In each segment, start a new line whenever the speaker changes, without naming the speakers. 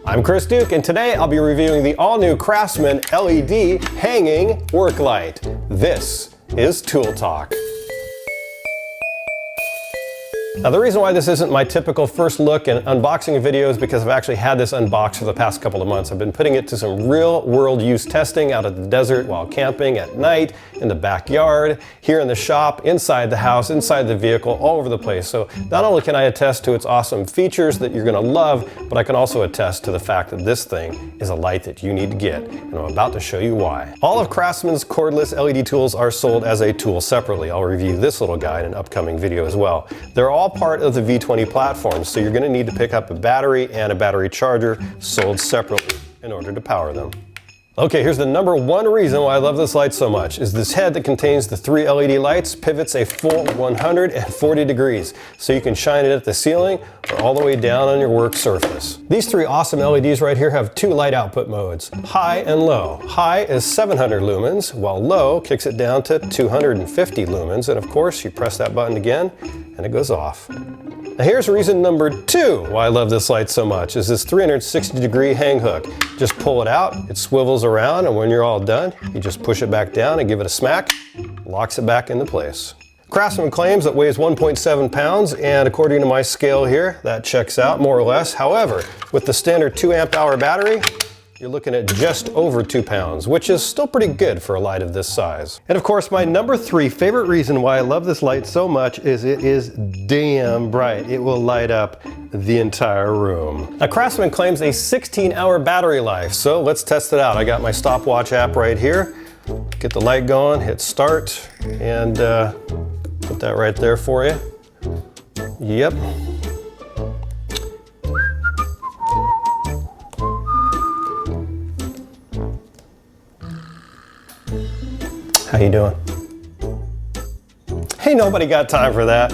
I'm Chris Duke, and today I'll be reviewing the all-new Craftsman LED hanging work light. This is Tool Talk. Now, the reason why this isn't my typical first look and unboxing video is because I've actually had this unboxed for the past couple of months. I've been putting it to some real world use testing out at the desert, while camping, at night, in the backyard, here in the shop, inside the house, inside the vehicle, all over the place. So not only can I attest to its awesome features that you're going to love, but I can also attest to the fact that this thing is a light that you need to get, and I'm about to show you why. All of Craftsman's cordless LED tools are sold as a tool separately. I'll review this little guy in an upcoming video as well. They're all part of the V20 platform, so you're going to need to pick up a battery and a battery charger sold separately in order to power them. Okay, here's the number one reason why I love this light so much, is this head that contains the 3 LED lights pivots a full 140 degrees, so you can shine it at the ceiling or all the way down on your work surface. These 3 awesome LEDs right here have 2 light output modes, high and low. High is 700 lumens, while low kicks it down to 250 lumens, and of course you press that button again and it goes off. Now here's reason number 2 why I love this light so much, is this 360 degree hang hook. Just pull it out, it swivels around, and when you're all done, you just push it back down and give it a smack, locks it back into place. Craftsman claims it weighs 1.7 pounds, and according to my scale here, that checks out more or less. However, with the standard 2 amp hour battery, you're looking at just over 2 pounds, which is still pretty good for a light of this size. And of course, my number 3 favorite reason why I love this light so much is it is damn bright. It will light up the entire room. Now, Craftsman claims a 16-hour battery life, so let's test it out. I got my stopwatch app right here. Get the light going, hit start, and put that right there for you. Yep. How you doing? Hey, nobody got time for that.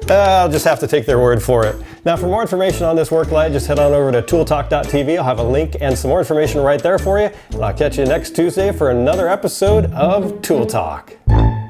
I'll just have to take their word for it. Now, for more information on this work light, just head on over to tooltalk.tv. I'll have a link and some more information right there for you. And I'll catch you next Tuesday for another episode of Tool Talk.